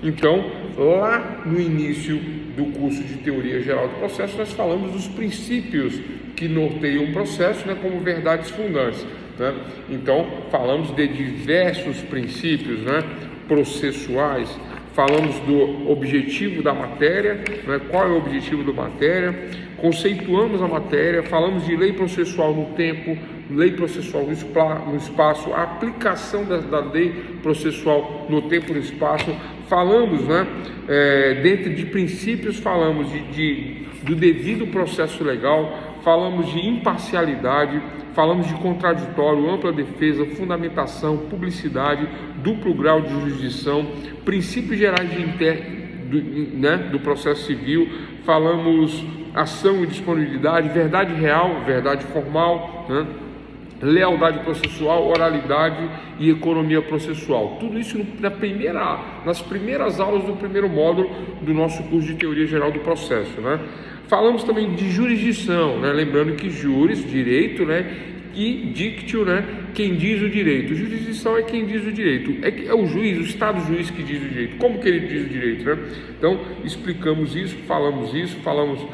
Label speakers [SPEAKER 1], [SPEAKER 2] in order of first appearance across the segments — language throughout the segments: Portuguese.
[SPEAKER 1] Então, lá no início do curso de Teoria Geral do Processo, nós falamos dos princípios que norteiam o processo, né, como verdades fundantes, né? Então, falamos de diversos princípios, né, processuais, falamos do objetivo da matéria, né, qual é o objetivo da matéria, conceituamos a matéria, falamos de lei processual no tempo, lei processual no espaço, a aplicação da lei processual no tempo e no espaço, falamos, né, dentro de princípios, falamos do devido processo legal, falamos de imparcialidade, falamos de contraditório, ampla defesa, fundamentação, publicidade, duplo grau de jurisdição, princípios gerais do processo civil, falamos ação e disponibilidade, verdade real, verdade formal, né? Lealdade processual, oralidade e economia processual. Tudo isso nas primeiras aulas do primeiro módulo do nosso curso de Teoria Geral do Processo, né? Falamos também de jurisdição, né? Lembrando que juris, direito, né? E dictio, né? Quem diz o direito. Jurisdição é quem diz o direito. É o juiz, o Estado juiz que diz o direito. Como que ele diz o direito, né? Então, explicamos isso, falamos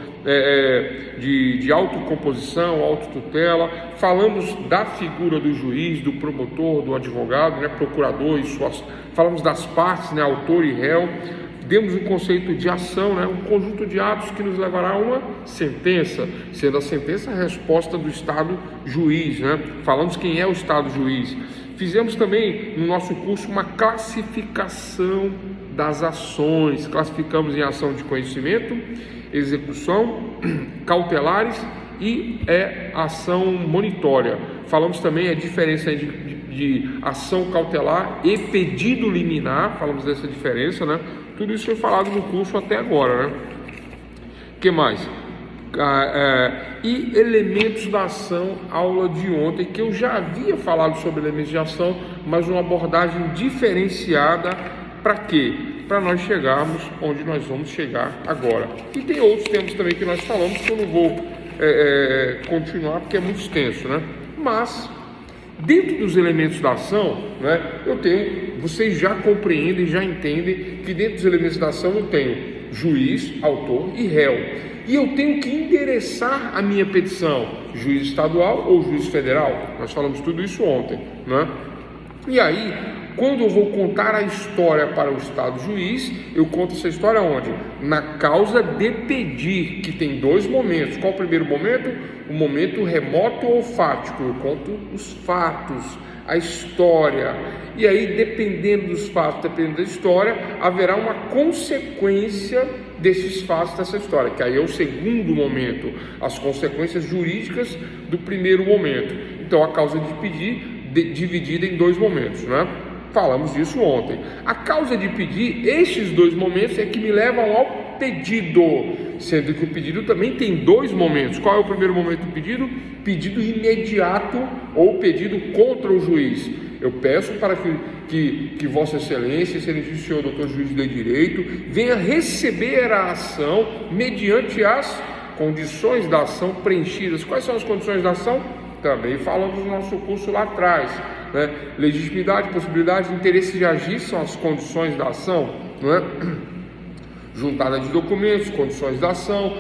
[SPEAKER 1] de autocomposição, autotutela, falamos da figura do juiz, do promotor, do advogado, né? Procurador e falamos das partes, né? Autor e réu. Demos um conceito de ação, né? Um conjunto de atos que nos levará a uma sentença, sendo a sentença a resposta do Estado juiz, né? Falamos quem é o Estado juiz. Fizemos também no nosso curso uma classificação das ações, classificamos em ação de conhecimento, execução, cautelares e ação monitória. Falamos também a diferença de ação cautelar e pedido liminar, falamos dessa diferença, né? Tudo isso foi falado no curso até agora, né? O que mais? E elementos da ação, aula de ontem, que eu já havia falado sobre elementos de ação, mas uma abordagem diferenciada. Para quê? Para nós chegarmos onde nós vamos chegar agora. E tem outros temas também que nós falamos, que eu não vou continuar, porque é muito extenso, né? Mas dentro dos elementos da ação, né, vocês já compreendem, já entendem que dentro dos elementos da ação eu tenho juiz, autor e réu. E eu tenho que endereçar a minha petição, juiz estadual ou juiz federal. Nós falamos tudo isso ontem, né? E aí, quando eu vou contar a história para o Estado juiz, eu conto essa história onde? Na causa de pedir, que tem dois momentos. Qual o primeiro momento? O momento remoto ou fático. Eu conto os fatos, a história. E aí, dependendo dos fatos, dependendo da história, haverá uma consequência desses fatos, dessa história, que aí é o segundo momento, as consequências jurídicas do primeiro momento. Então, a causa de pedir dividida em dois momentos, né? Falamos disso ontem. A causa de pedir, estes dois momentos é que me levam ao pedido, sendo que o pedido também tem dois momentos. Qual é o primeiro momento do pedido? Pedido imediato ou pedido contra o juiz. Eu peço para que Vossa Excelência, Excelentíssimo Senhor Doutor Juiz de Direito, venha receber a ação mediante as condições da ação preenchidas. Quais são as condições da ação? Também falamos no nosso curso lá atrás, né? Legitimidade, possibilidade, interesse de agir são as condições da ação, né? Juntada de documentos, condições da ação,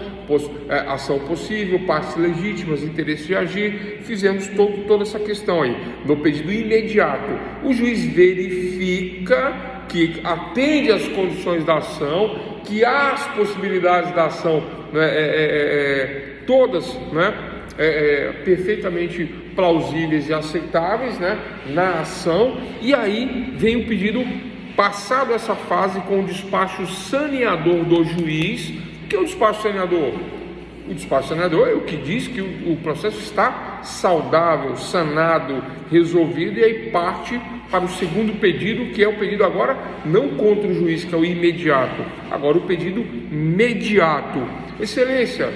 [SPEAKER 1] ação possível, partes legítimas, interesse de agir. Fizemos toda essa questão aí. No pedido imediato, o juiz verifica que atende às condições da ação, que há as possibilidades da ação, né, todas, né, perfeitamente plausíveis e aceitáveis, né, na ação. E aí vem o pedido, passado essa fase, com o despacho saneador do juiz. O que é o despacho saneador? O despacho saneador é o que diz que o processo está saudável, sanado, resolvido, e aí parte para o segundo pedido, que é o pedido agora não contra o juiz, que é o imediato, agora o pedido mediato. Excelência,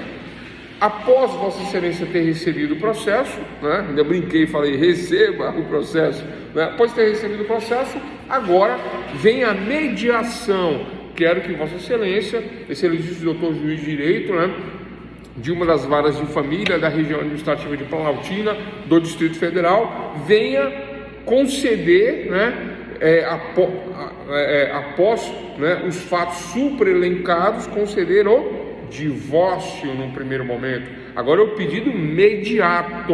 [SPEAKER 1] após Vossa Excelência ter recebido o processo, né, ainda brinquei e falei, receba o processo, né, após ter recebido o processo, agora vem a mediação. Quero que Vossa Excelência, Excelentíssimo Doutor Juiz de Direito, né, de uma das varas de família da região administrativa de Planaltina, do Distrito Federal, venha conceder, né, após, né, os fatos superelencados, conceder o divórcio num primeiro momento. Agora é o pedido imediato,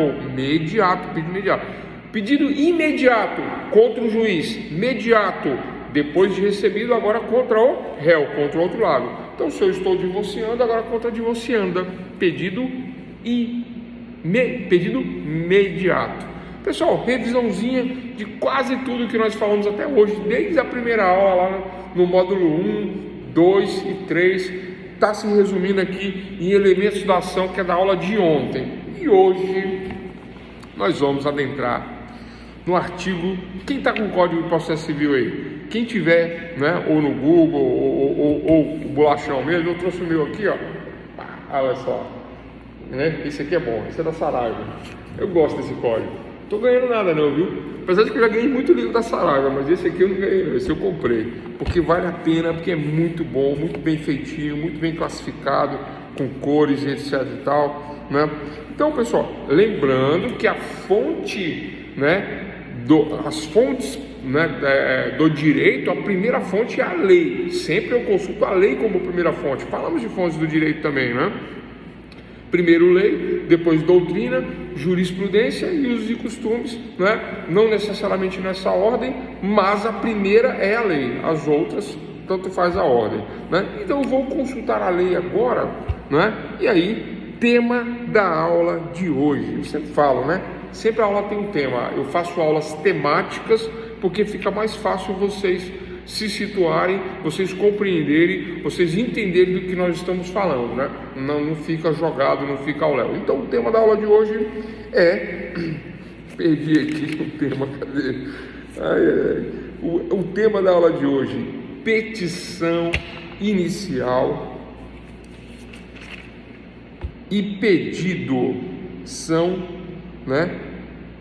[SPEAKER 1] pedido imediato contra o juiz, imediato, depois de recebido, agora contra o réu, contra o outro lado. Então, se eu estou divorciando, agora contra a divorcianda, pedido imediato. Pessoal, revisãozinha de quase tudo que nós falamos até hoje, desde a primeira aula lá no módulo 1, 2 e 3, está se resumindo aqui em elementos da ação, que é da aula de ontem. E hoje nós vamos adentrar no artigo, quem está com o Código de Processo Civil aí? Quem tiver, né, ou no Google, ou o bolachão mesmo, eu trouxe o meu aqui, ó. Olha só, né? Esse aqui é bom, esse é da Saraiva. Eu gosto desse código. Tô ganhando nada não, viu? Apesar de que eu já ganhei muito livro da Saraiva, mas esse aqui eu não ganhei não, esse eu comprei. Porque vale a pena, porque é muito bom, muito bem feitinho, muito bem classificado, com cores e etc e tal, né? Então, pessoal, lembrando que a fonte, né, as fontes, né, do direito, a primeira fonte é a lei. Sempre eu consulto a lei como primeira fonte. Falamos de fontes do direito também, né? Primeiro lei, depois doutrina, jurisprudência e usos e costumes, né? Não necessariamente nessa ordem, mas a primeira é a lei, as outras tanto faz a ordem, né? Então eu vou consultar a lei agora, né? E aí, tema da aula de hoje. Eu sempre falo, né? Sempre a aula tem um tema. Eu faço aulas temáticas porque fica mais fácil vocês se situarem, vocês compreenderem, vocês entenderem do que nós estamos falando, né? Não fica jogado, não fica ao léu. Então o tema da aula de hoje é... Perdi aqui o tema, cadê? O tema da aula de hoje, petição inicial e pedido são, né?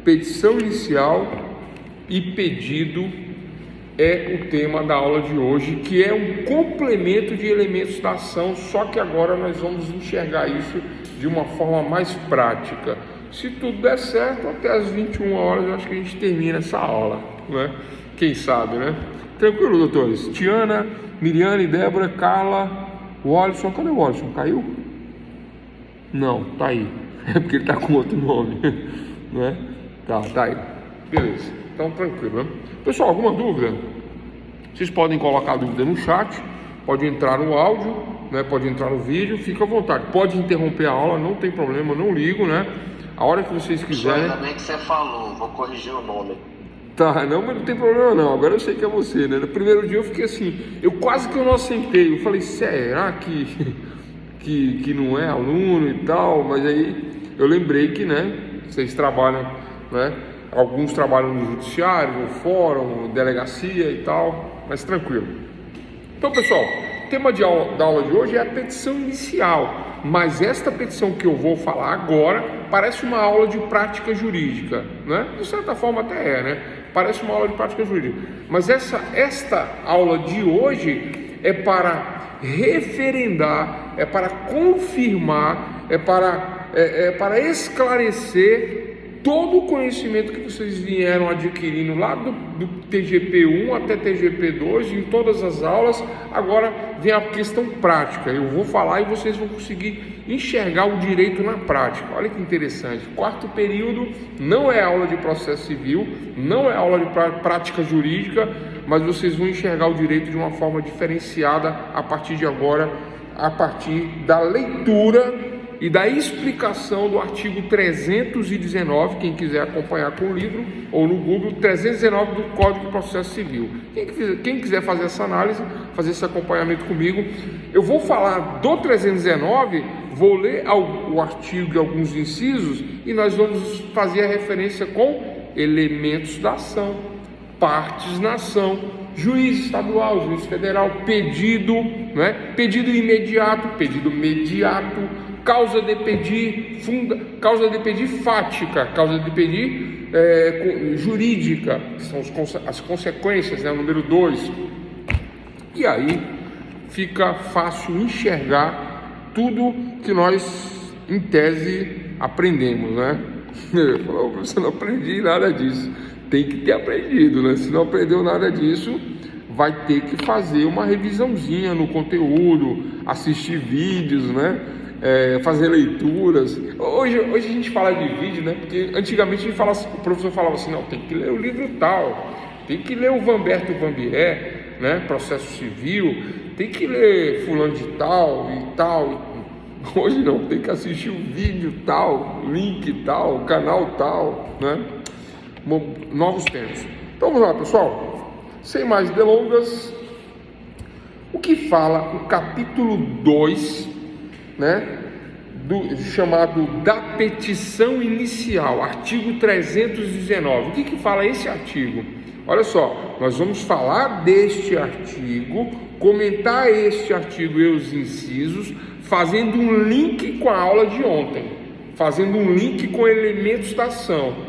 [SPEAKER 1] Petição inicial e pedido é o tema da aula de hoje, que é um complemento de elementos da ação, só que agora nós vamos enxergar isso de uma forma mais prática. Se tudo der certo, até as 21 horas eu acho que a gente termina essa aula, né? Quem sabe, né? Tranquilo, doutores? Tiana, Miriane, Débora, Carla, o Alisson, cadê o Alisson? Caiu? Não, tá aí. É porque ele tá com outro nome, né? Tá aí. Beleza. Então, tranquilo, né? Pessoal, alguma dúvida? Vocês podem colocar a dúvida no chat, pode entrar no áudio, né? Pode entrar no vídeo, fica à vontade. Pode interromper a aula, não tem problema, eu não ligo, né? A hora que vocês quiserem.
[SPEAKER 2] Ainda bem que você falou, vou corrigir o nome.
[SPEAKER 1] Tá, não, mas não tem problema não, agora eu sei que é você, né? No primeiro dia eu fiquei assim, eu quase que eu não assentei, eu falei, será que não é aluno e tal? Mas aí eu lembrei que, né, vocês trabalham, né? Alguns trabalham no judiciário, no fórum, delegacia e tal, mas tranquilo. Então, pessoal, o tema da aula de hoje é a petição inicial, mas esta petição que eu vou falar agora parece uma aula de prática jurídica, né? De certa forma até é, né? Parece uma aula de prática jurídica, mas esta aula de hoje é para referendar, é para confirmar, é para esclarecer todo o conhecimento que vocês vieram adquirindo lá do TGP1 até TGP2, em todas as aulas. Agora vem a questão prática, eu vou falar e vocês vão conseguir enxergar o direito na prática. Olha que interessante, quarto período não é aula de processo civil, não é aula de prática jurídica, mas vocês vão enxergar o direito de uma forma diferenciada a partir de agora, a partir da leitura e da explicação do artigo 319, quem quiser acompanhar com o livro, ou no Google, 319 do Código de Processo Civil. Quem quiser fazer essa análise, fazer esse acompanhamento comigo, eu vou falar do 319, vou ler o artigo e alguns incisos, e nós vamos fazer a referência com elementos da ação, partes na ação, juiz estadual, juiz federal, pedido, né? Pedido imediato, pedido mediato, causa de pedir, causa de pedir fática, causa de pedir jurídica, que são as consequências, né? O número 2. E aí fica fácil enxergar tudo que nós, em tese, aprendemos, né? Você não aprendi nada disso. Tem que ter aprendido, né? Se não aprendeu nada disso, vai ter que fazer uma revisãozinha no conteúdo, assistir vídeos, né? Fazer leituras. Hoje a gente fala de vídeo, né? Porque antigamente o professor falava assim, não, tem que ler o livro tal, tem que ler o Vanberto Vanbier, né? Processo civil, tem que ler fulano de tal e tal. Hoje não, tem que assistir o vídeo tal, link tal, canal tal, né? Novos tempos. Então vamos lá, pessoal, sem mais delongas, o que fala o capítulo 2, né, chamado da petição inicial, artigo 319. O que fala esse artigo? Olha só, nós vamos falar deste artigo, comentar este artigo e os incisos, fazendo um link com a aula de ontem, fazendo um link com elementos da ação.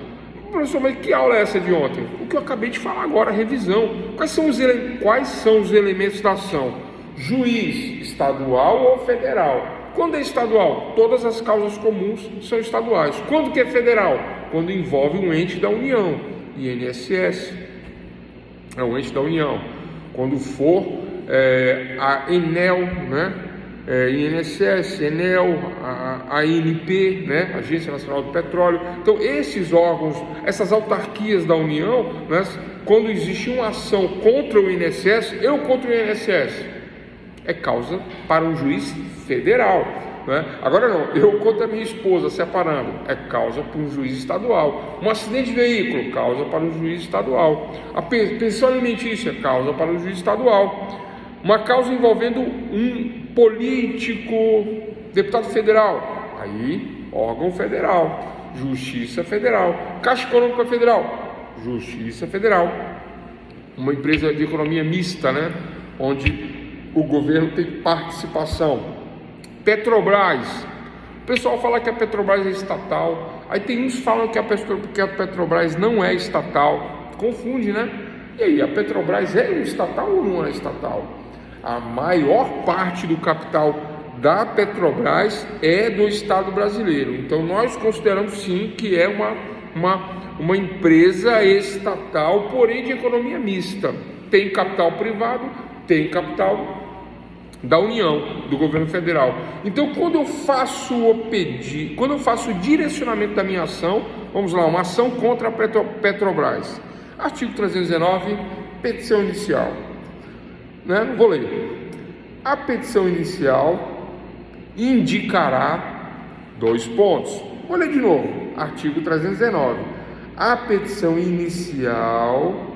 [SPEAKER 1] Professor, mas que aula é essa de ontem? O que eu acabei de falar agora, a revisão. Quais são os elementos da ação? Juiz estadual ou federal? Quando é estadual? Todas as causas comuns são estaduais. Quando que é federal? Quando envolve um ente da União, INSS, é um ente da União. Quando for a Enel, né? INSS, Enel, a ANP, né? Agência Nacional do Petróleo. Então, esses órgãos, essas autarquias da União, né? Quando existe uma ação contra o INSS, eu contra o INSS, é causa para um juiz federal, né? Agora não, eu contra a minha esposa separando, é causa para um juiz estadual. Um acidente de veículo, causa para um juiz estadual. A pensão alimentícia, causa para um juiz estadual. Uma causa envolvendo um político, deputado federal, aí órgão federal, Justiça Federal. Caixa Econômica Federal, Justiça Federal. Uma empresa de economia mista, né? Onde o governo tem participação. Petrobras, o pessoal fala que a Petrobras é estatal, aí tem uns que falam que a Petrobras não é estatal, confunde, né? E aí, a Petrobras é estatal ou não é estatal? A maior parte do capital da Petrobras é do Estado brasileiro, então nós consideramos sim que é uma empresa estatal, porém de economia mista. Tem capital privado, tem capital da União, do governo federal. Então, quando eu faço o direcionamento da minha ação, vamos lá, uma ação contra a Petrobras, artigo 319, petição inicial, né? Não vou ler. A petição inicial indicará 2 pontos. Vou ler de novo, artigo 319. A petição inicial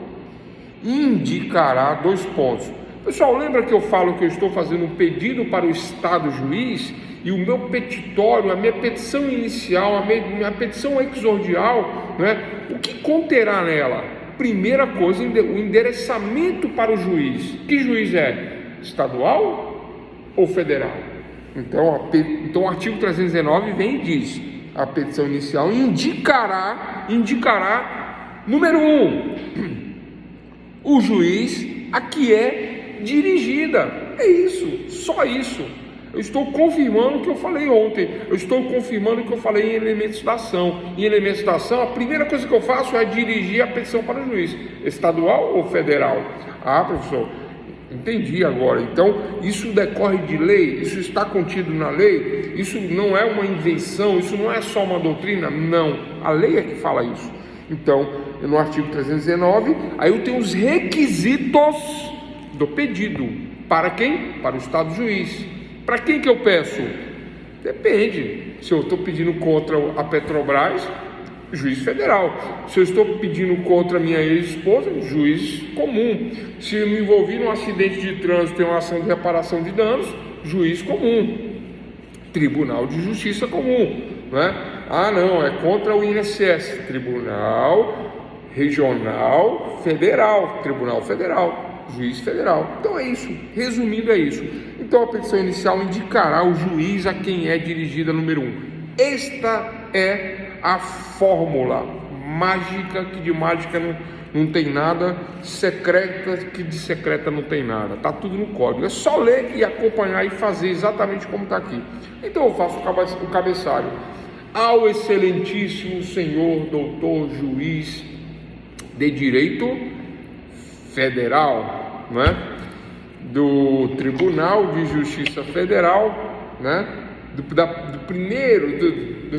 [SPEAKER 1] indicará 2 pontos. Pessoal, lembra que eu falo que eu estou fazendo um pedido para o Estado juiz e o meu petitório, a minha petição inicial, a minha petição exordial, né? O que conterá nela? Primeira coisa, o endereçamento para o juiz. Que juiz é? Estadual ou federal? Então o artigo 319 vem e diz: a petição inicial indicará, número 1, o juiz a que é dirigida. É isso, só isso. Eu estou confirmando o que eu falei ontem, eu estou confirmando o que eu falei em elementos da ação. Em elementos da ação, a primeira coisa que eu faço é dirigir a petição para o juiz, estadual ou federal. Ah, professor, entendi agora. Então, isso decorre de lei, isso está contido na lei, isso não é uma invenção, isso não é só uma doutrina, não. A lei é que fala isso. Então, no artigo 319, aí eu tenho os requisitos do pedido. Para quem? Para o Estado juiz. Para quem que eu peço? Depende. Se eu estou pedindo contra a Petrobras, juiz federal. Se eu estou pedindo contra a minha ex-esposa, juiz comum. Se eu me envolvi num acidente de trânsito e uma ação de reparação de danos, juiz comum. Tribunal de Justiça comum, né? Ah, não, é contra o INSS. Tribunal Regional Federal. Tribunal Federal. Juiz federal. Então é isso, resumindo é isso. Então a petição inicial indicará o juiz a quem é dirigida, número 1. Esta é a fórmula mágica, que de mágica não tem nada, secreta, que de secreta não tem nada, está tudo no código, é só ler e acompanhar e fazer exatamente como está aqui. Então eu faço o cabeçalho: ao excelentíssimo senhor doutor juiz de direito federal, né, do Tribunal de Justiça Federal, né, do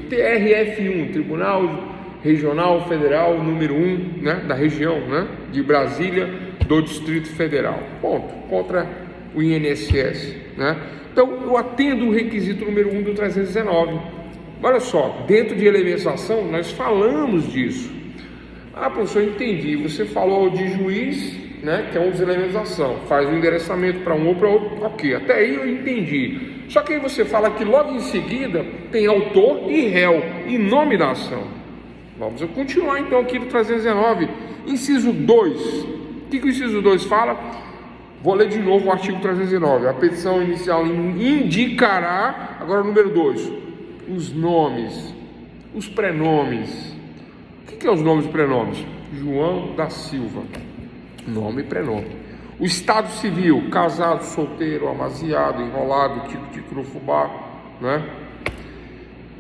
[SPEAKER 1] TRF1, Tribunal Regional Federal número 1, né, da região, né, de Brasília, do Distrito Federal, ponto, contra o INSS, né? Então, eu atendo o requisito número 1 do 319. Olha só, dentro de elementos da ação, nós falamos disso. Ah, professor, entendi, você falou de juiz, né, que é um dos elementos da ação, faz o endereçamento para um ou para outro, ok, até aí eu entendi. Só que aí você fala que logo em seguida tem autor e réu, em nome da ação. Vamos continuar então aqui no 319, inciso 2. O que o inciso 2 fala? Vou ler de novo o artigo 309. A petição inicial indicará, agora o número 2, os nomes, os prenomes. O que é os nomes e prenomes? João da Silva, nome e prenome. O estado civil, casado, solteiro, amaziado, enrolado, tico-tico, fubá, né?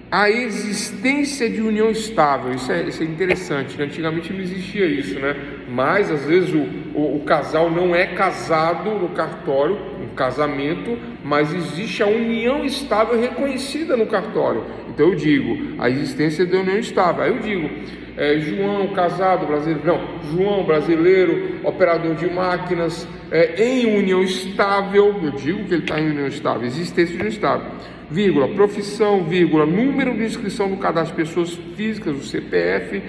[SPEAKER 1] A existência de união estável, isso é interessante, né? Antigamente não existia isso, né? Mas às vezes o casal não é casado no cartório, um casamento, mas existe a união estável reconhecida no cartório. Então eu digo, a existência da união estável. Aí eu digo, João casado, brasileiro, não, João brasileiro, operador de máquinas, em união estável, eu digo que ele está em união estável, existência de união estável. Vírgula, profissão, vírgula, número de inscrição no cadastro de pessoas físicas, o CPF,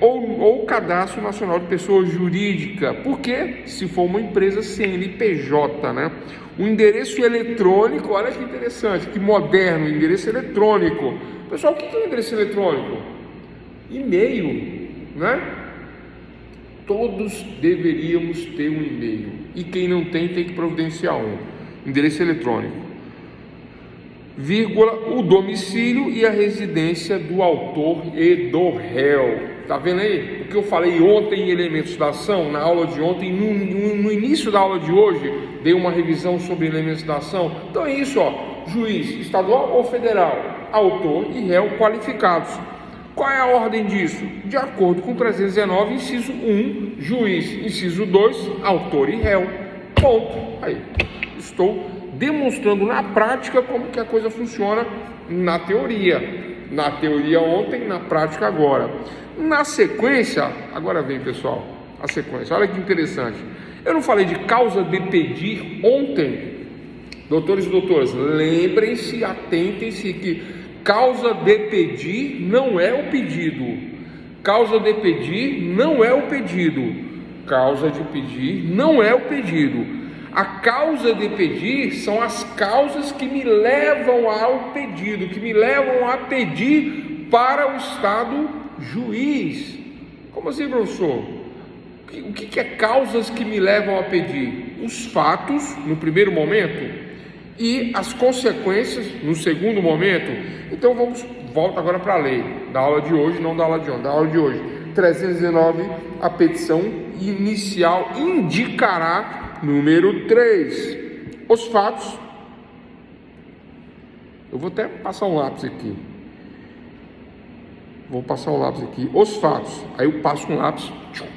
[SPEAKER 1] ou cadastro nacional de pessoa jurídica, porque se for uma empresa CNPJ, né? O endereço eletrônico, olha que interessante, que moderno, endereço eletrônico. Pessoal, o que é um endereço eletrônico? E-mail, né? Todos deveríamos ter um e-mail, e quem não tem que providenciar um endereço eletrônico. Vírgula, o domicílio e a residência do autor e do réu. Tá vendo aí? O que eu falei ontem em elementos da ação, na aula de ontem, no início da aula de hoje, dei uma revisão sobre elementos da ação. Então é isso, ó, juiz estadual ou federal, autor e réu qualificados. Qual é a ordem disso? De acordo com 319, inciso 1, juiz, inciso 2, autor e réu. Ponto. Aí, estou demonstrando na prática como que a coisa funciona na teoria. Na teoria ontem, na prática agora. Na sequência, agora vem pessoal, a sequência, olha que interessante. Eu não falei de causa de pedir ontem? Doutores e doutoras, lembrem-se, atentem-se que causa de pedir não é o pedido. Causa de pedir não é o pedido. Causa de pedir não é o pedido. A causa de pedir são as causas que me levam ao pedido, que me levam a pedir para o Estado juiz. Como assim, professor? O que é causas que me levam a pedir? Os fatos, no primeiro momento, e as consequências, no segundo momento. Então volta agora para a lei, da aula de hoje, não da aula de ontem, da aula de hoje. 319, a petição inicial indicará, número 3, os fatos. Eu vou até passar um lápis aqui. Os fatos. Aí eu passo um lápis,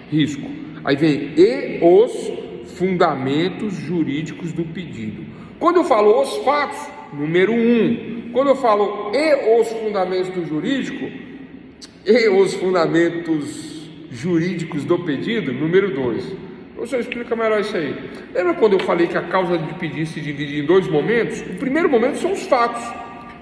[SPEAKER 1] risco. Aí vem e os fundamentos jurídicos do pedido. Quando eu falo os fatos, número 1. Quando eu falo e os fundamentos do jurídico, e os fundamentos jurídicos do pedido, número 2. Professor, explica melhor isso aí. Lembra quando eu falei que a causa de pedir se divide em 2 momentos? O primeiro momento são os fatos.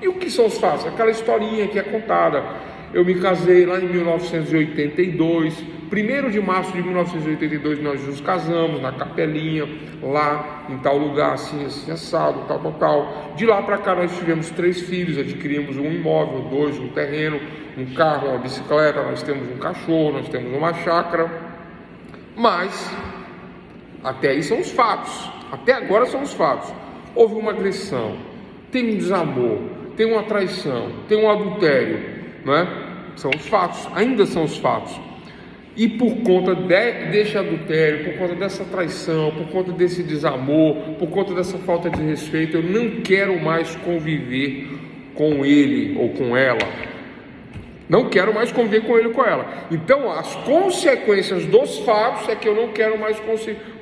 [SPEAKER 1] E o que são os fatos? Aquela historinha que é contada. Eu me casei lá em 1982, 1º de março de 1982 nós nos casamos na capelinha, lá em tal lugar, assim, assado, tal. De lá para cá nós tivemos 3 filhos, adquirimos um imóvel, 2, um terreno, um carro, uma bicicleta, nós temos um cachorro, nós temos uma chácara. Mas até aí são os fatos, até agora são os fatos. Houve uma agressão, tem um desamor, tem uma traição, tem um adultério, não é? São os fatos, ainda são os fatos. E por conta desse adultério, por conta dessa traição, por conta desse desamor, por conta dessa falta de respeito, eu não quero mais conviver com ele ou com ela. Não quero mais conviver com ele ou com ela. Então, as consequências dos fatos é que eu não quero mais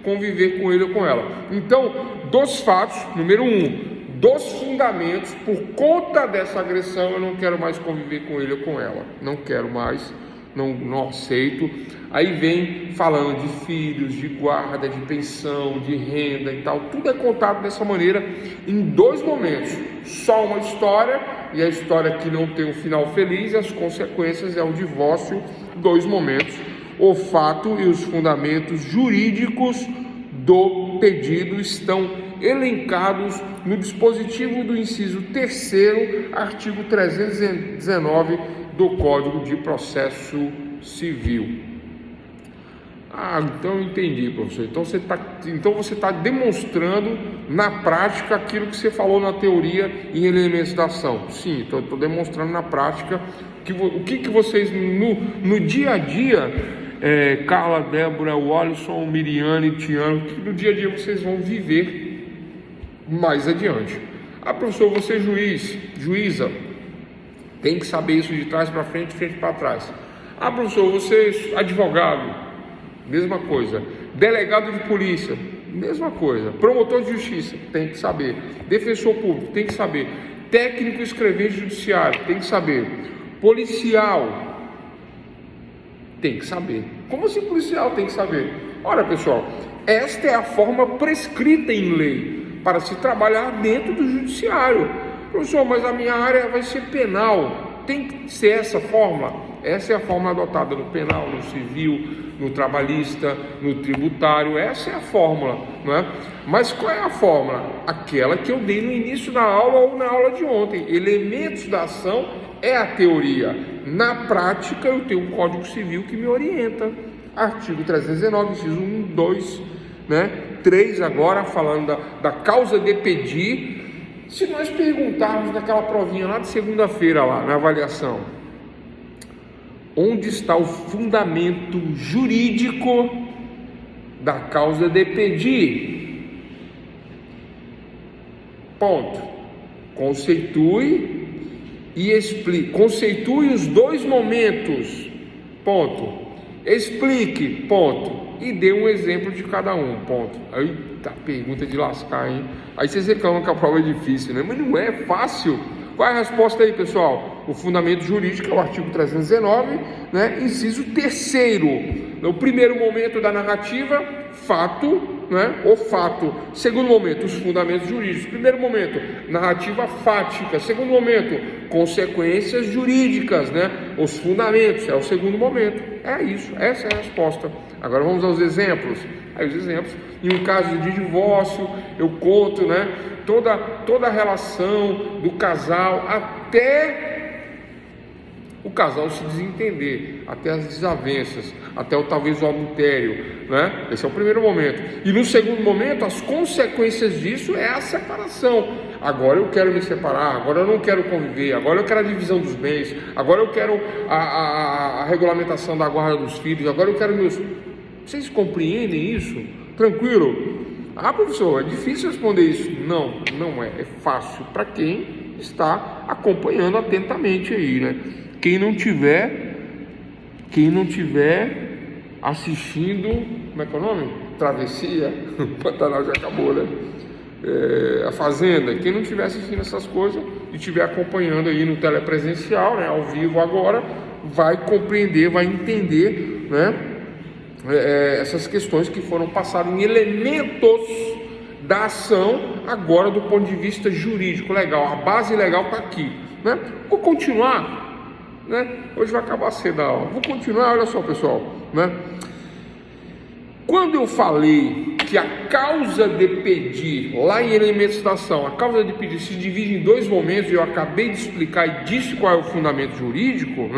[SPEAKER 1] conviver com ele ou com ela. Então, dos fatos, número 1, dos fundamentos, por conta dessa agressão, eu não quero mais conviver com ele ou com ela. Não quero mais, não aceito. Aí vem falando de filhos, de guarda, de pensão, de renda e tal. Tudo é contado dessa maneira em 2 momentos. Só uma história, e a história que não tem um final feliz, as consequências é o divórcio. 2 momentos, o fato e os fundamentos jurídicos do pedido estão elencados no dispositivo do inciso 3º, artigo 319 do Código de Processo Civil. Então eu entendi, professor. Então você está demonstrando na prática aquilo que você falou na teoria em elementos da ação. Sim, estou demonstrando na prática o que vocês no dia a dia, Carla, Débora, Wallison, Miriane, Tiano, que no dia a dia vocês vão viver mais adiante. Professor, você é juíza, tem que saber isso de trás para frente, de frente para trás. Professor, você é advogado, mesma coisa. Delegado de polícia, mesma coisa. Promotor de justiça, tem que saber. Defensor público, tem que saber. Técnico escrevente judiciário, tem que saber. Policial, tem que saber. Como assim policial tem que saber? Olha, pessoal, esta é a forma prescrita em lei para se trabalhar dentro do judiciário. Professor, mas a minha área vai ser penal. Tem que ser essa forma? Essa é a forma adotada no penal, no civil, no trabalhista, no tributário. Essa é a fórmula, não é? Mas qual é a fórmula? Aquela que eu dei no início da aula ou na aula de ontem. Elementos da ação é a teoria. Na prática, eu tenho um Código Civil que me orienta. Artigo 319, inciso 1, 2, 3 agora, falando da causa de pedir. Se nós perguntarmos naquela provinha lá de segunda-feira, lá na avaliação, onde está o fundamento jurídico da causa de pedir? Ponto. Conceitue e explique. Conceitue os 2 momentos. Ponto. Explique. Ponto. E dê um exemplo de cada um. Ponto. Aí tá, pergunta de lascar, hein? Aí vocês reclamam que a prova é difícil, né? Mas não é fácil. Qual é a resposta aí, pessoal? O fundamento jurídico é o artigo 319, inciso 3º. No primeiro momento da narrativa, fato, o fato. Segundo momento, os fundamentos jurídicos. Primeiro momento, narrativa fática. Segundo momento, consequências jurídicas, os fundamentos. É o segundo momento. É isso, essa é a resposta. Agora vamos aos exemplos. Aí os exemplos, em um caso de divórcio, eu conto, toda a relação do casal até o casal se desentender, até as desavenças, até talvez o adultério, Esse é o primeiro momento. E no segundo momento, as consequências disso é a separação. Agora eu quero me separar, agora eu não quero conviver, agora eu quero a divisão dos bens, agora eu quero a regulamentação da guarda dos filhos, agora eu quero meus... Vocês compreendem isso? Tranquilo? Professor, é difícil responder isso. Não é. É fácil para quem está acompanhando atentamente aí, Quem não tiver assistindo, como é que é o nome? Travessia, o Pantanal já acabou, A Fazenda. Quem não estiver assistindo essas coisas e estiver acompanhando aí no telepresencial, ao vivo agora, vai compreender, vai entender, essas questões que foram passadas em elementos da ação, agora do ponto de vista jurídico, legal. A base legal está aqui, Vou continuar, Hoje vai acabar cedo a aula. Vou continuar, olha só, pessoal, Quando eu falei que a causa de pedir, lá em elementos da ação, a causa de pedir se divide em 2 momentos, e eu acabei de explicar e disse qual é o fundamento jurídico,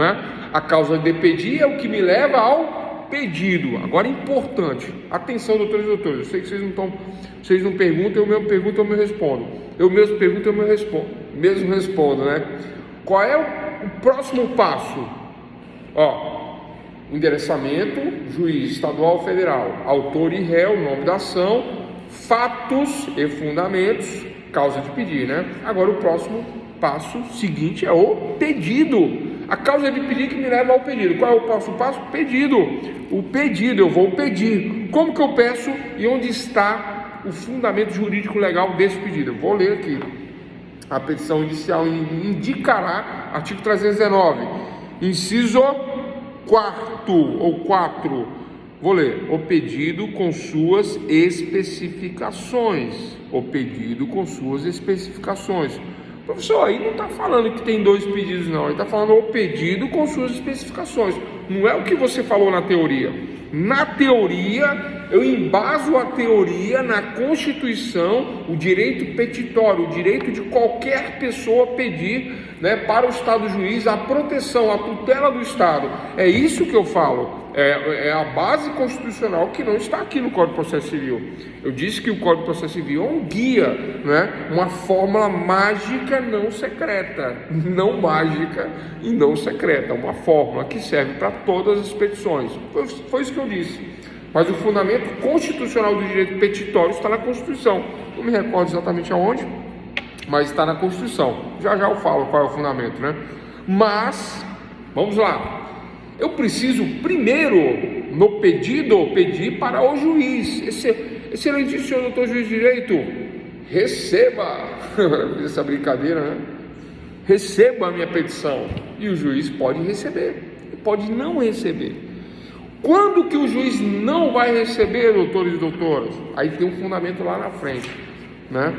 [SPEAKER 1] A causa de pedir é o que me leva ao pedido. Agora, importante, atenção, doutores e doutores, eu sei que vocês não perguntam, eu mesmo pergunto, eu mesmo respondo. Eu mesmo pergunto, eu mesmo respondo, Qual é o próximo passo? Endereçamento, juiz estadual ou federal, autor e réu, nome da ação, fatos e fundamentos, causa de pedir, Agora o próximo passo seguinte é o pedido. A causa de pedir que me leva ao pedido. Qual é o passo a passo? Pedido. O pedido, eu vou pedir. Como que eu peço e onde está o fundamento jurídico legal desse pedido? Eu vou ler aqui. A petição inicial indicará, artigo 319, inciso 4, vou ler, o pedido com suas especificações. O pedido com suas especificações. Professor, aí não está falando que tem 2 pedidos, não. Ele está falando o pedido com suas especificações. Não é o que você falou na teoria. Na teoria, eu embaso a teoria na Constituição, o direito petitório, o direito de qualquer pessoa pedir, né, para o Estado juiz a proteção, a tutela do Estado. É isso que eu falo. É a base constitucional que não está aqui no Código de Processo Civil. Eu disse que o Código de Processo Civil é um guia, né? Uma fórmula mágica não secreta, não mágica e não secreta, uma fórmula que serve para todas as petições. Foi isso que eu disse. Mas o fundamento constitucional do direito petitório está na Constituição. Não me recordo exatamente aonde, mas está na Constituição. Já eu falo qual é o fundamento, né? Mas, vamos lá. Eu preciso primeiro, no pedido, pedir para o juiz. Excelentíssimo senhor doutor juiz de direito, receba, essa brincadeira, né? Receba a minha petição. E o juiz pode receber, pode não receber. Quando que o juiz não vai receber, doutores e doutoras? Aí tem um fundamento lá na frente, né?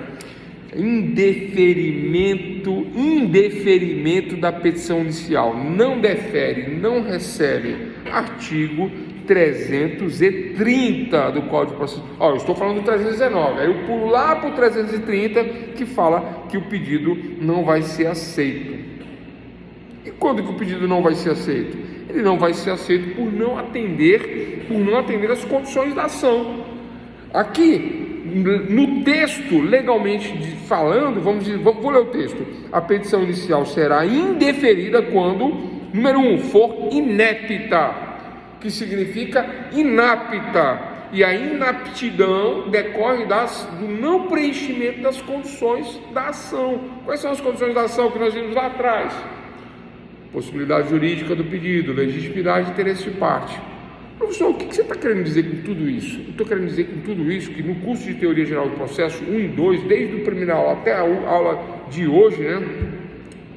[SPEAKER 1] Indeferimento da petição inicial. Não defere, não recebe. Artigo 330 do Código de Processo. Eu estou falando do 319. Aí eu pulo lá para o 330 que fala que o pedido não vai ser aceito. E quando que o pedido não vai ser aceito? Ele não vai ser aceito por não atender as condições da ação. Aqui no texto, legalmente falando, vou ler o texto. A petição inicial será indeferida quando, número 1, for inepta, que significa inapta, e a inaptidão decorre do não preenchimento das condições da ação. Quais são as condições da ação que nós vimos lá atrás? Possibilidade jurídica do pedido, legitimidade e interesse de parte. Professor, o que você está querendo dizer com tudo isso? Eu estou querendo dizer com tudo isso que no curso de Teoria Geral do Processo 1 e 2, desde a primeira aula até a aula de hoje, né?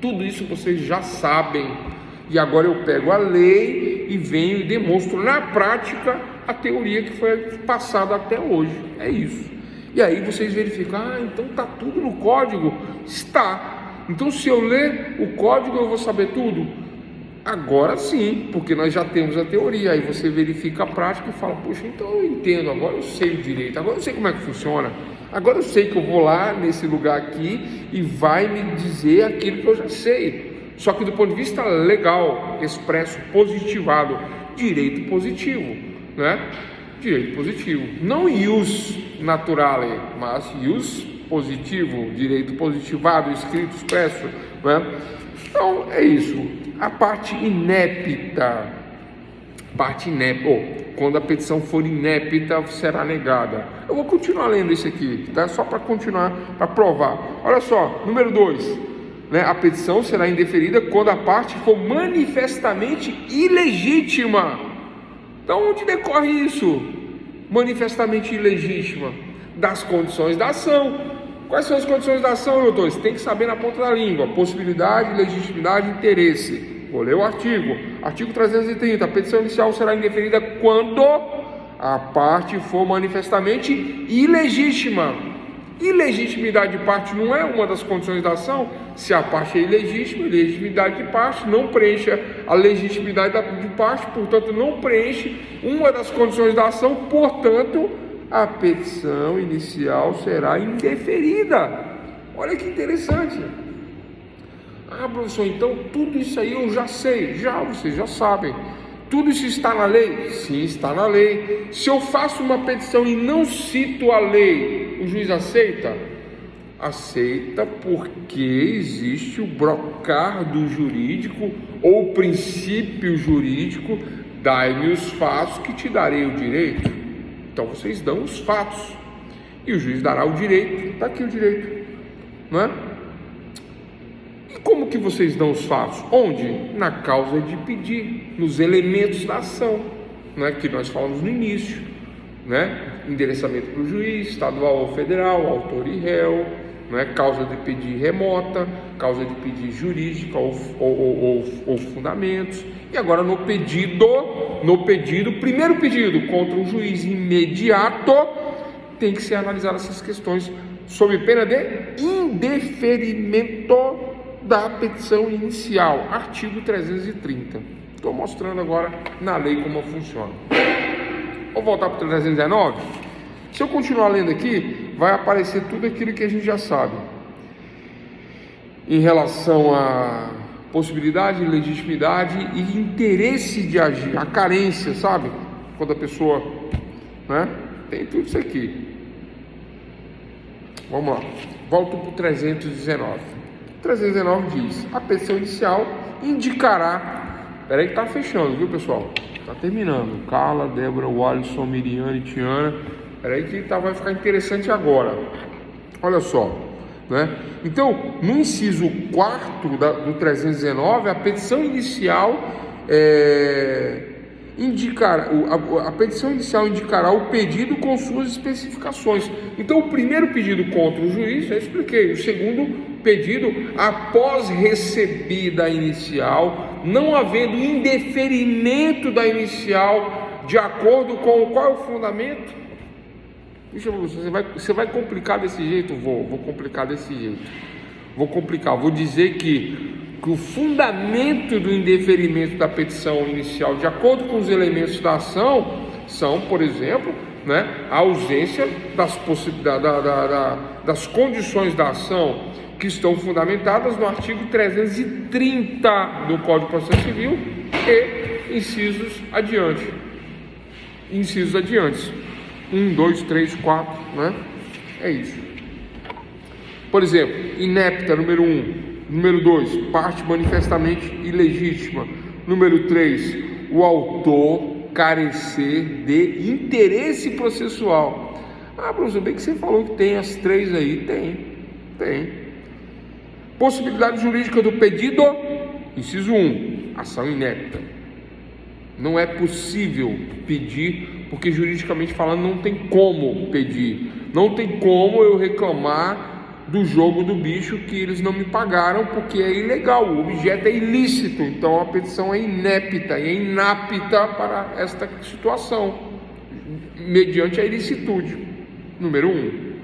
[SPEAKER 1] Tudo isso vocês já sabem. E agora eu pego a lei e venho e demonstro na prática a teoria que foi passada até hoje. É isso. E aí vocês verificam, então está tudo no código? Está. Então se eu ler o código eu vou saber tudo? Agora sim, porque nós já temos a teoria, aí você verifica a prática e fala, poxa, então eu entendo, agora eu sei o direito, agora eu sei como é que funciona, agora eu sei que eu vou lá nesse lugar aqui e vai me dizer aquilo que eu já sei, só que do ponto de vista legal, expresso, positivado, direito positivo, né? Direito positivo, não ius naturale, mas ius positivo, direito positivado, escrito, expresso, né? Então é isso. A parte inepta, quando a petição for inepta, será negada. Eu vou continuar lendo isso aqui, tá? Só para continuar, para provar. Olha só, número 2, né? A petição será indeferida quando a parte for manifestamente ilegítima. Então, onde decorre isso? Manifestamente ilegítima das condições da ação. Quais são as condições da ação, doutores? Tem que saber na ponta da língua. Possibilidade, legitimidade e interesse. Vou ler o artigo. Artigo 330. A petição inicial será indeferida quando a parte for manifestamente ilegítima. Ilegitimidade de parte não é uma das condições da ação. Se a parte é ilegítima, ilegitimidade de parte não preenche a legitimidade de parte, portanto não preenche uma das condições da ação, portanto a petição inicial será indeferida. Olha que interessante. Professor, então tudo isso aí eu já sei. Vocês já sabem. Tudo isso está na lei? Sim, está na lei. Se eu faço uma petição e não cito a lei, o juiz aceita? Aceita porque existe o brocardo jurídico ou princípio jurídico, dai-me os fatos que te darei o direito. Então vocês dão os fatos e o juiz dará o direito. Está aqui o direito, não é? E como que vocês dão os fatos? Onde? Na causa de pedir, nos elementos da ação, né, que nós falamos no início, né? Endereçamento para o juiz, estadual ou federal, autor e réu, né? Causa de pedir remota, causa de pedir jurídica ou fundamentos. E agora no pedido, primeiro pedido contra o juiz imediato, tem que ser analisar essas questões sob pena de indeferimento da petição inicial, artigo 330. Estou mostrando agora na lei como funciona. Vou voltar para o 319. Se eu continuar lendo aqui, vai aparecer tudo aquilo que a gente já sabe em relação a possibilidade, legitimidade e interesse de agir, a carência, sabe? Quando a pessoa, né? Tem tudo isso aqui. Vamos lá, volto para o 319. 319 diz: a petição inicial indicará. Peraí que tá fechando, viu, pessoal? Tá terminando. Carla, Débora, Walisson, Miriane, Tiana. Peraí que vai ficar interessante agora. Olha só, né? Então, no inciso 4 do 319, a petição inicial a petição inicial indicará o pedido com suas especificações. Então, o primeiro pedido contra o juiz, já expliquei. O segundo pedido, após recebida a inicial, não havendo indeferimento da inicial, de acordo com qual é o fundamento? Deixa eu ver, você vai complicar desse jeito? Vou complicar desse jeito. Vou dizer que o fundamento do indeferimento da petição inicial, de acordo com os elementos da ação, são, por exemplo, né, a ausência das condições da ação que estão fundamentadas no artigo 330 do Código de Processo Civil e incisos adiante. 1, 2, 3, 4, né? É isso. Por exemplo, inepta, número 1. Número 2, parte manifestamente ilegítima. Número 3, o autor carecer de interesse processual. Professor, bem que você falou que tem as 3 aí. Tem. Possibilidade jurídica do pedido. Inciso 1, ação inepta. Não é possível pedir, porque juridicamente falando não tem como pedir. Não tem como eu reclamar do jogo do bicho que eles não me pagaram, porque é ilegal, o objeto é ilícito. Então a petição é inepta e é inapta para esta situação, mediante a ilicitude. Número 1.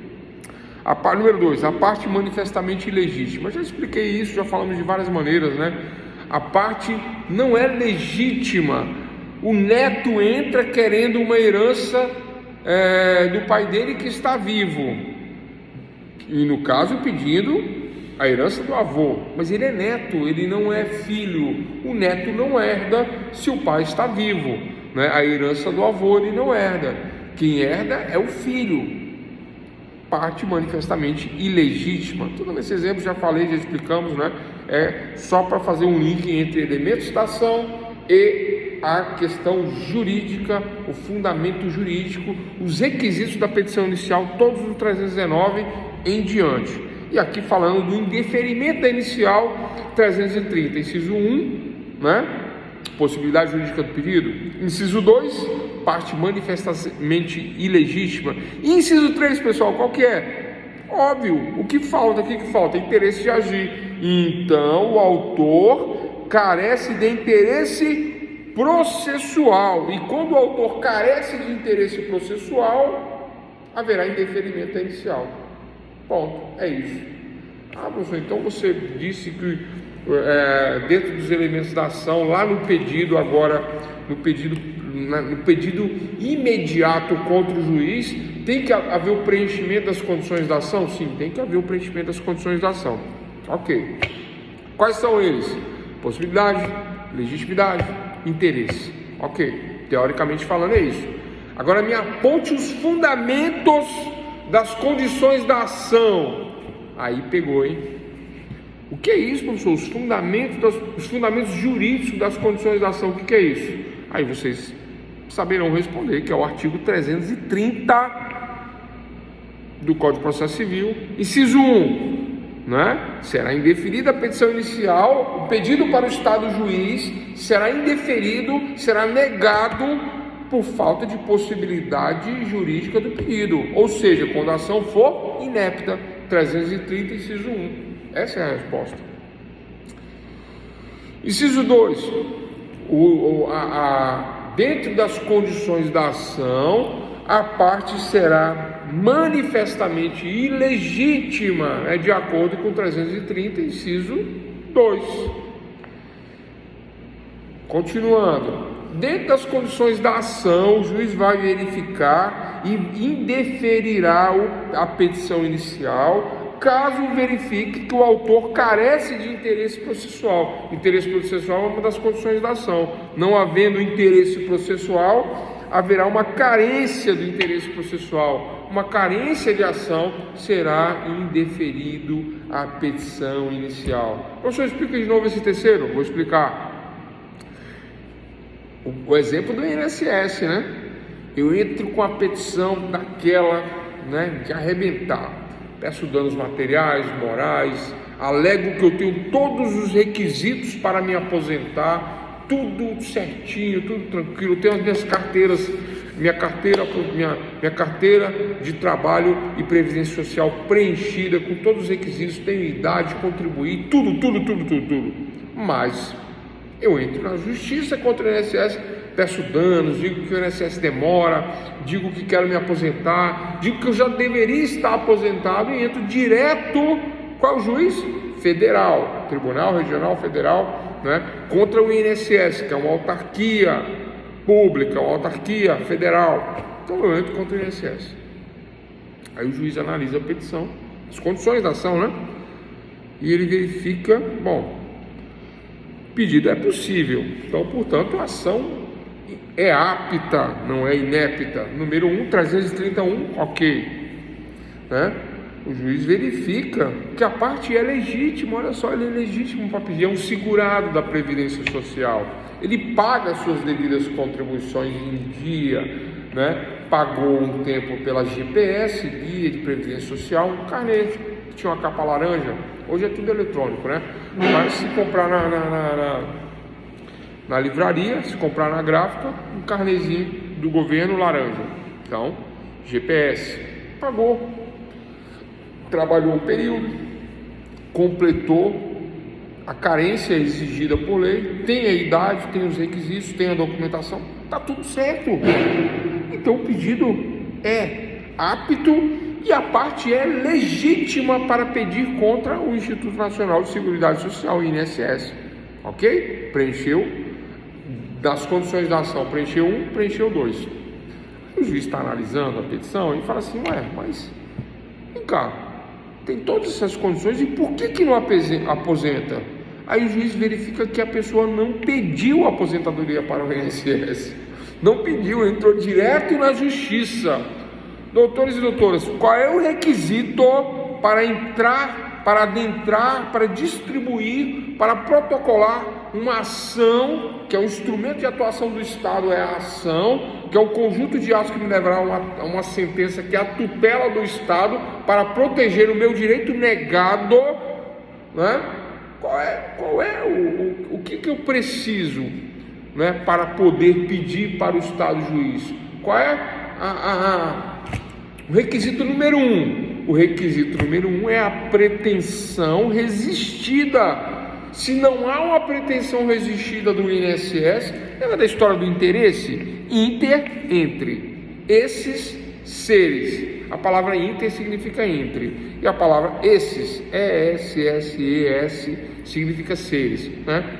[SPEAKER 1] Número 2, a parte manifestamente ilegítima. Já expliquei isso, já falamos de várias maneiras, né? A parte não é legítima. O neto entra querendo uma herança do pai dele que está vivo, e no caso pedindo a herança do avô, mas ele é neto, ele não é filho. O neto não herda se o pai está vivo, né? A herança do avô ele não herda, quem herda é o filho. Parte manifestamente ilegítima. Tudo nesse exemplo já falei, já explicamos, né? É só para fazer um link entre elementos da ação e a questão jurídica, o fundamento jurídico, os requisitos da petição inicial, todos do 319 em diante. E aqui falando do indeferimento da inicial, 330, inciso 1, né? Possibilidade jurídica do pedido. Inciso 2, parte manifestamente ilegítima. E inciso 3, pessoal, qual que é? Óbvio, o que falta aqui? Interesse de agir. Então, o autor carece de interesse processual. E quando o autor carece de interesse processual, haverá indeferimento da inicial. Ponto, é isso. Professor, então você disse que dentro dos elementos da ação, lá no pedido agora, no pedido imediato contra o juiz, tem que haver o preenchimento das condições da ação? Sim, tem que haver o preenchimento das condições da ação. Ok. Quais são eles? Possibilidade, legitimidade, interesse. Ok. Teoricamente falando é isso. Agora me aponte os fundamentos das condições da ação. Aí pegou, hein? O que é isso, professor? Os fundamentos jurídicos das condições da ação. O que é isso? Aí vocês saberão responder, que é o artigo 330 do Código de Processo Civil, inciso 1, né? Será indeferida a petição inicial, o pedido para o Estado juiz será indeferido, será negado por falta de possibilidade jurídica do pedido, ou seja, quando a ação for inepta, 330, inciso 1. Essa é a resposta. Inciso 2. Dentro das condições da ação, a parte será manifestamente ilegítima, de acordo com 330, inciso 2. Continuando. Dentro das condições da ação, o juiz vai verificar e indeferirá a petição inicial, caso verifique que o autor carece de interesse processual. Interesse processual é uma das condições da ação. Não havendo interesse processual, haverá uma carência do interesse processual. Uma carência de ação, será indeferido a petição inicial. Professor, explica de novo esse terceiro? Vou explicar. O exemplo do INSS, né? Eu entro com a petição daquela, de arrebentar. Peço danos materiais, morais, alego que eu tenho todos os requisitos para me aposentar, tudo certinho, tudo tranquilo. Tenho as minhas carteiras, minha carteira de trabalho e previdência social preenchida com todos os requisitos, tenho idade, contribuir, tudo. Mas eu entro na justiça contra o INSS, peço danos, digo que o INSS demora, digo que quero me aposentar, digo que eu já deveria estar aposentado e entro direto, qual o juiz? Federal, Tribunal Regional Federal, contra o INSS, que é uma autarquia pública, uma autarquia federal. Então eu entro contra o INSS. Aí o juiz analisa a petição, as condições da ação, e ele verifica, pedido é possível, então, portanto, a ação é apta, não é inepta. Número 1, 331, ok. O juiz verifica que a parte é legítima, olha só, ele é legítimo para pedir, é um segurado da Previdência Social, ele paga as suas devidas contribuições em dia, pagou um tempo pela GPS, Guia de Previdência Social, um carnê que tinha uma capa laranja. Hoje é tudo eletrônico, Mas se comprar na livraria, se comprar na gráfica, um carnezinho do governo laranja. Então, GPS, pagou, trabalhou um período, completou a carência exigida por lei, tem a idade, tem os requisitos, tem a documentação, está tudo certo. Então o pedido é apto e a parte é legítima para pedir contra o Instituto Nacional de Seguridade Social, INSS. Ok? Preencheu, das condições da ação, preencheu 1, preencheu 2. O juiz está analisando a petição e fala assim, mas vem cá, tem todas essas condições e por que não aposenta? Aí o juiz verifica que a pessoa não pediu a aposentadoria para o INSS. Não pediu, entrou direto na justiça. Doutores e doutoras, qual é o requisito para entrar, para adentrar, para distribuir, para protocolar uma ação, que é um instrumento de atuação do Estado, é a ação, que é o conjunto de atos que me levará a uma sentença, que é a tutela do Estado, para proteger o meu direito negado, Qual é o que eu preciso, para poder pedir para o Estado juiz? Qual é o requisito número 1? O requisito número 1 é a pretensão resistida. Se não há uma pretensão resistida do INSS, lembra da história do interesse? Entre esses seres. A palavra inter significa entre, e a palavra esses, E-S-S-E-S, significa seres,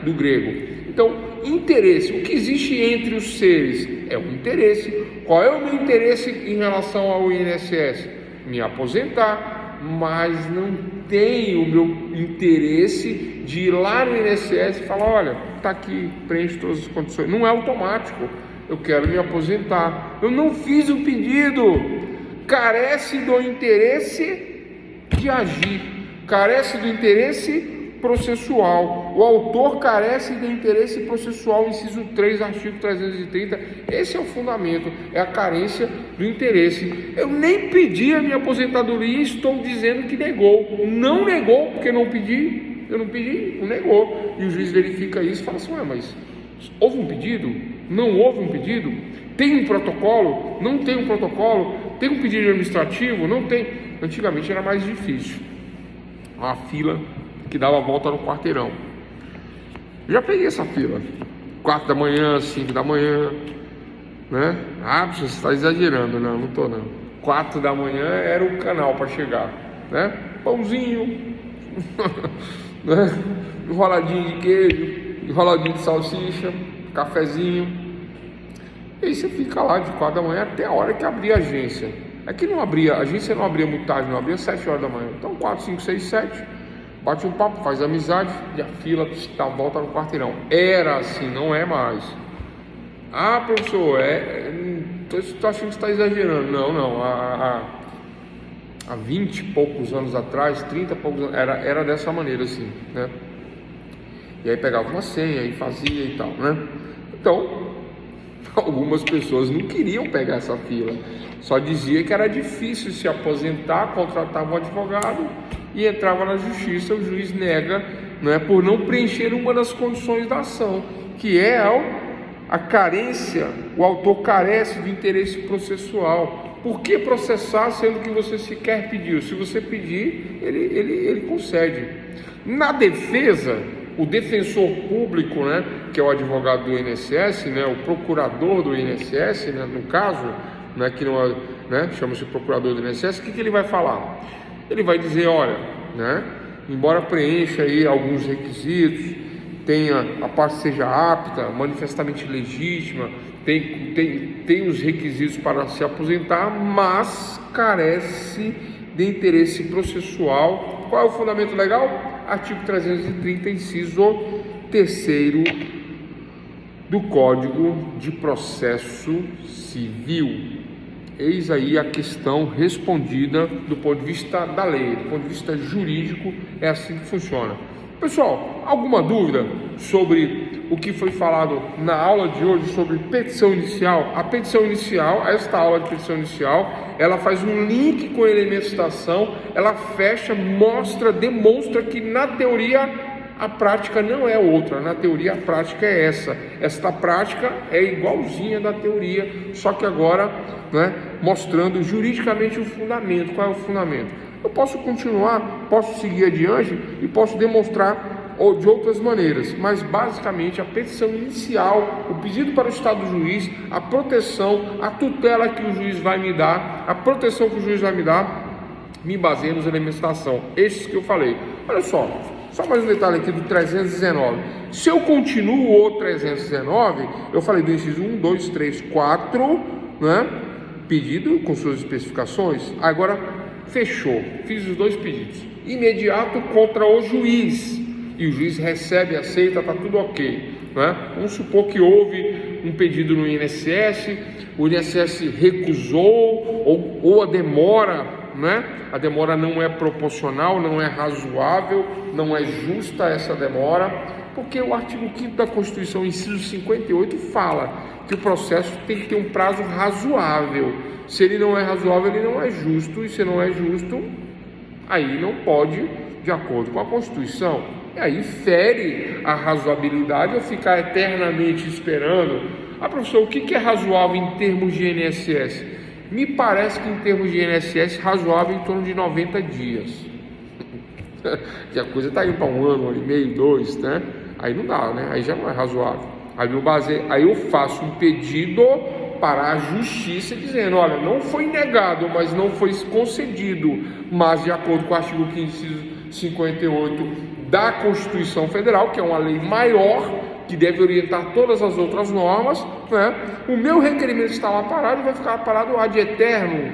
[SPEAKER 1] do grego. Então, interesse, o que existe entre os seres é o interesse. Qual é o meu interesse em relação ao INSS? Me aposentar, mas não tenho o meu interesse de ir lá no INSS e falar, olha, está aqui, preenche todas as condições. Não é automático, eu quero me aposentar, eu não fiz o pedido, carece do interesse de agir, carece do interesse processual. O autor carece de interesse processual, inciso 3, artigo 330. Esse é o fundamento, é a carência do interesse. Eu nem pedi a minha aposentadoria e estou dizendo que negou. Não negou porque não pedi, eu não pedi, não negou. E o juiz verifica isso e fala assim, mas houve um pedido? Não houve um pedido? Tem um protocolo? Não tem um protocolo? Tem um pedido administrativo? Não tem. Antigamente era mais difícil. Uma fila que dava a volta no quarteirão. Já peguei essa fila. 4 da manhã, 5 da manhã, né? Você está exagerando. Não estou não. 4 da manhã era o canal para chegar, né? Pãozinho, né? Enroladinho de queijo, enroladinho de salsicha, cafezinho. E aí você fica lá de 4 da manhã até a hora que abrir a agência. Aqui não abria, a agência não abria muito tarde, não abria 7 horas da manhã. Então 4, 5, 6, 7, bate um papo, faz amizade e a fila dá volta no quarteirão. Era assim, não é mais. Professor, tô achando que você está exagerando. Não, há 20 e poucos anos atrás, 30 e poucos anos, era dessa maneira assim, né? E aí pegava uma senha e fazia e tal, né? Então, algumas pessoas não queriam pegar essa fila, só dizia que era difícil se aposentar, contratava um advogado e entrava na justiça. O juiz nega, né, por não preencher uma das condições da ação, que é a carência. O autor carece de interesse processual. Por que processar sendo que você sequer pediu? Se você pedir, ele concede. Na defesa, o defensor público, né, que é o advogado do INSS, né, o procurador do INSS, né, no caso, né, que não é, né, chama-se procurador do INSS, o que ele vai falar? Ele vai dizer, olha, né, embora preencha aí alguns requisitos, tenha, a parte seja apta, manifestamente legítima, tem os requisitos para se aposentar, mas carece de interesse processual. Qual é o fundamento legal? Artigo 330, inciso 3º do Código de Processo Civil. Eis aí a questão respondida do ponto de vista da lei, do ponto de vista jurídico, é assim que funciona. Pessoal, alguma dúvida sobre o que foi falado na aula de hoje sobre petição inicial? A petição inicial, esta aula de petição inicial, ela faz um link com elementos da ação, ela fecha, mostra, demonstra que na teoria a prática não é outra, na teoria a prática é essa. Esta prática é igualzinha da teoria, só que agora, né, mostrando juridicamente o fundamento. Qual é o fundamento? Eu posso continuar, posso seguir adiante e posso demonstrar de outras maneiras, mas basicamente a petição inicial, o pedido para o estado do juiz, a proteção, a tutela que o juiz vai me dar, a proteção que o juiz vai me dar, me baseia nos elementos da ação, estes que eu falei. Olha só mais um detalhe aqui do 319. Se eu continuo o 319, eu falei do inciso 1, 2, 3, 4, né? Pedido com suas especificações. Agora fechou, fiz os 2 pedidos. Imediato contra o juiz. E o juiz recebe, aceita, está tudo ok, né? Vamos supor que houve um pedido no INSS, o INSS recusou, ou a demora, né? A demora não é proporcional, não é razoável, não é justa essa demora, porque o artigo 5º da Constituição, inciso 58, fala que o processo tem que ter um prazo razoável. Se ele não é razoável, ele não é justo, e se não é justo, aí não pode, de acordo com a Constituição. E aí fere a razoabilidade eu ficar eternamente esperando. Professor, o que é razoável em termos de INSS? Me parece que em termos de INSS, razoável em torno de 90 dias. Que a coisa está indo para 1 ano, 1 ano e meio, 2, né? Aí não dá, né? Aí já não é razoável. Aí eu faço um pedido para a justiça dizendo, olha, não foi negado, mas não foi concedido, mas de acordo com o artigo 5º, inciso 58 da Constituição Federal, que é uma lei maior, que deve orientar todas as outras normas, né? O meu requerimento está lá parado e vai ficar parado ad eterno.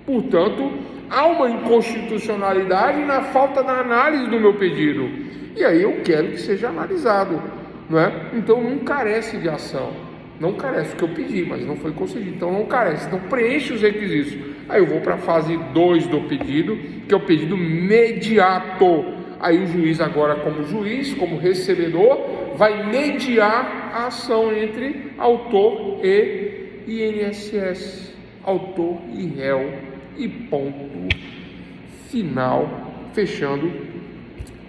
[SPEAKER 1] Portanto, há uma inconstitucionalidade na falta da análise do meu pedido. E aí eu quero que seja analisado, né? Então não carece de ação. Não carece o que eu pedi, mas não foi concedido. Então não carece. Então preenche os requisitos. Aí eu vou para a fase 2 do pedido, que é o pedido imediato. Aí o juiz agora, como juiz, como recebedor, vai mediar a ação entre autor e INSS, autor e réu, e ponto final, fechando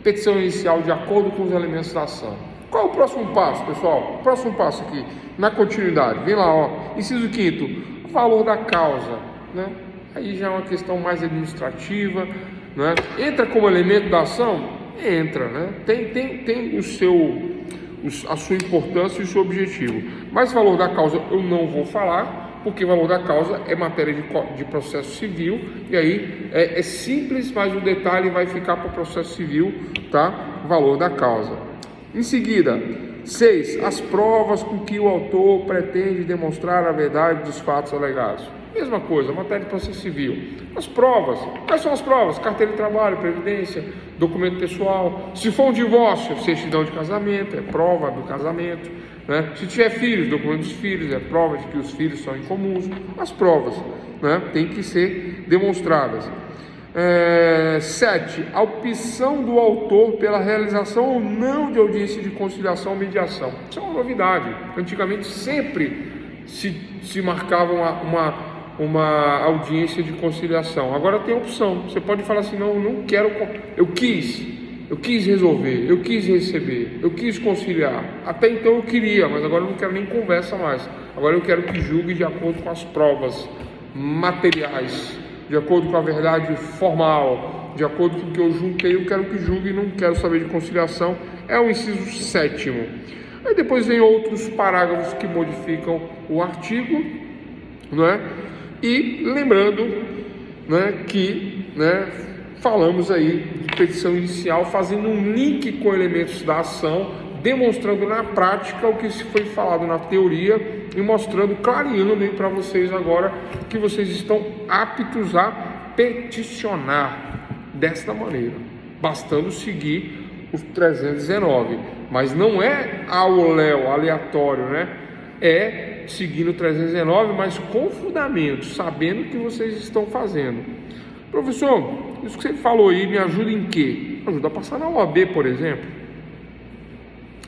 [SPEAKER 1] petição inicial de acordo com os elementos da ação. Qual é o próximo passo, pessoal? O próximo passo aqui, na continuidade, vem lá, ó, inciso 5º, valor da causa, né? Aí já é uma questão mais administrativa, né? Entra como elemento da ação? Entra, né? Tem a sua importância e o seu objetivo. Mas valor da causa eu não vou falar, porque valor da causa é matéria de processo civil, e aí é simples, mas o detalhe vai ficar para o processo civil, tá? Valor da causa. Em seguida, 6. As provas com que o autor pretende demonstrar a verdade dos fatos alegados. Mesma coisa, matéria de processo civil. As provas, quais são as provas? Carteira de trabalho, previdência, documento pessoal. Se for um divórcio, certidão de casamento, é prova do casamento, né? Se tiver filhos, documento dos filhos, é prova de que os filhos são incomuns. As provas, né, têm que ser demonstradas. 7. A opção do autor pela realização ou não de audiência de conciliação ou mediação. Isso é uma novidade. Antigamente sempre se marcava uma audiência de conciliação. Agora tem opção. Você pode falar assim, não quero, eu quis resolver, eu quis receber, eu quis conciliar. Até então eu queria, mas agora eu não quero nem conversa mais. Agora eu quero que julgue de acordo com as provas materiais, de acordo com a verdade formal, de acordo com o que eu juntei, eu quero que julgue e não quero saber de conciliação. É o inciso 7º. Aí depois vem outros parágrafos que modificam o artigo, não é? E lembrando, né, que, né, falamos aí de petição inicial, fazendo um link com elementos da ação, demonstrando na prática o que se foi falado na teoria e mostrando, clareando aí para vocês agora que vocês estão aptos a peticionar desta maneira, bastando seguir o 319, mas não é ao léu, aleatório, né? É seguindo o 319, mas com fundamento, sabendo o que vocês estão fazendo. Professor, isso que você falou aí me ajuda em quê? Ajuda a passar na OAB, por exemplo.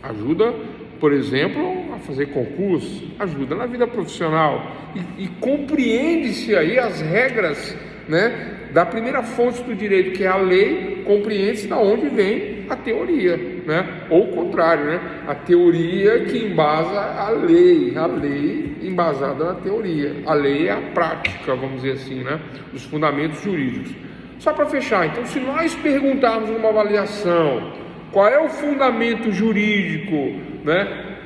[SPEAKER 1] Ajuda, por exemplo, a fazer concurso. Ajuda na vida profissional. E compreende-se aí as regras, né, da primeira fonte do direito, que é a lei, compreende-se da onde vem a teoria, né? Ou o contrário, né? A teoria que embasa a lei embasada na teoria. A lei é a prática, vamos dizer assim, né? Os fundamentos jurídicos. Só para fechar, então, se nós perguntarmos numa avaliação qual é o fundamento jurídico, né,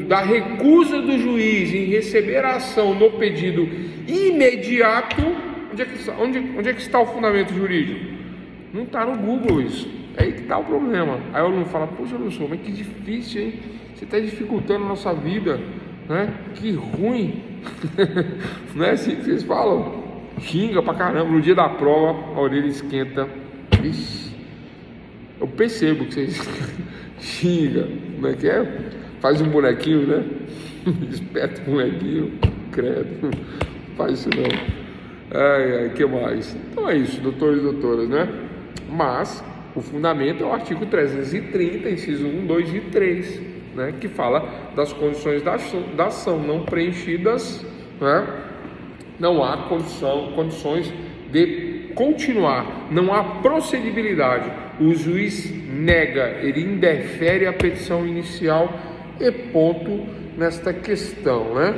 [SPEAKER 1] da recusa do juiz em receber a ação no pedido imediato, onde é que está o fundamento jurídico? Não está no Google isso. É aí que está o problema. Aí o aluno fala, poxa, professor, mas que difícil, hein? Você está dificultando a nossa vida, né? Que ruim. Não é assim que vocês falam? Xinga pra caramba. No dia da prova, a orelha esquenta. Ixi, eu percebo que vocês xingam. Como é que é? Faz um bonequinho, né? Espeta o bonequinho. Credo. Faz isso não. Ai, que mais? Então é isso, doutores e doutoras, né? Mas o fundamento é o artigo 330, inciso 1, 2 e 3, né? Que fala das condições da ação não preenchidas, né? Não há condições de continuar, não há procedibilidade. O juiz nega, ele indefere a petição inicial e ponto nesta questão, né?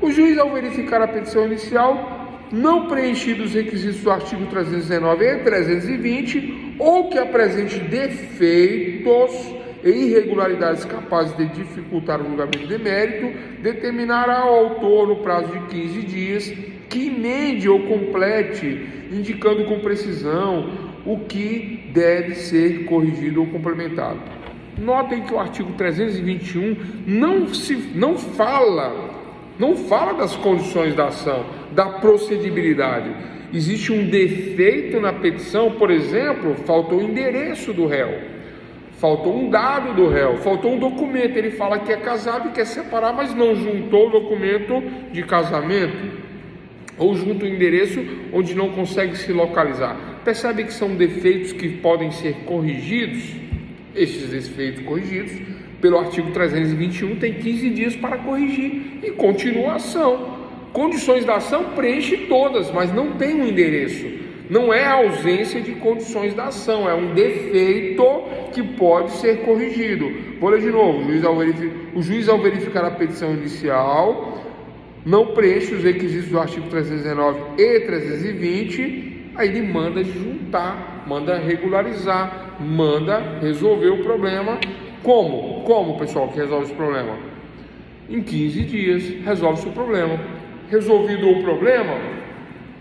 [SPEAKER 1] O juiz, ao verificar a petição inicial, não preenchidos os requisitos do artigo 319 e 320, ou que apresente defeitos e irregularidades capazes de dificultar o julgamento de mérito, determinará ao autor, no prazo de 15 dias, que emende ou complete, indicando com precisão o que deve ser corrigido ou complementado. Notem que o artigo 321 não fala das condições da ação, da procedibilidade. Existe um defeito na petição, por exemplo, faltou o endereço do réu, faltou um dado do réu, faltou um documento. Ele fala que é casado e quer separar, mas não juntou o documento de casamento, ou junta o endereço onde não consegue se localizar. Percebe que são defeitos que podem ser corrigidos? Esses defeitos corrigidos pelo artigo 321 tem 15 dias para corrigir e continua a ação. Condições da ação preenche todas, mas não tem um endereço. Não é a ausência de condições da ação, é um defeito que pode ser corrigido. Vou ler de novo. O juiz, ao verificar a petição inicial, não preenche os requisitos do artigo 319 e 320, aí ele manda juntar, manda regularizar, manda resolver o problema. Como? Como, pessoal, que resolve esse problema? Em 15 dias, resolve-se o problema. Resolvido o problema,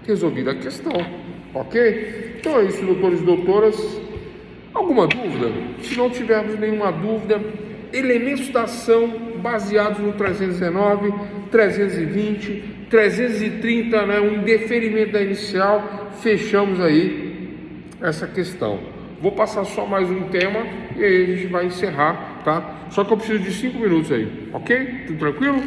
[SPEAKER 1] resolvida a questão. Ok? Então é isso, doutores e doutoras. Alguma dúvida? Se não tivermos nenhuma dúvida, elementos da ação baseados no 319, 320, 330, né, um indeferimento da inicial, fechamos aí essa questão. Vou passar só mais um tema e aí a gente vai encerrar, tá? Só que eu preciso de 5 minutos aí, ok? Tudo tranquilo?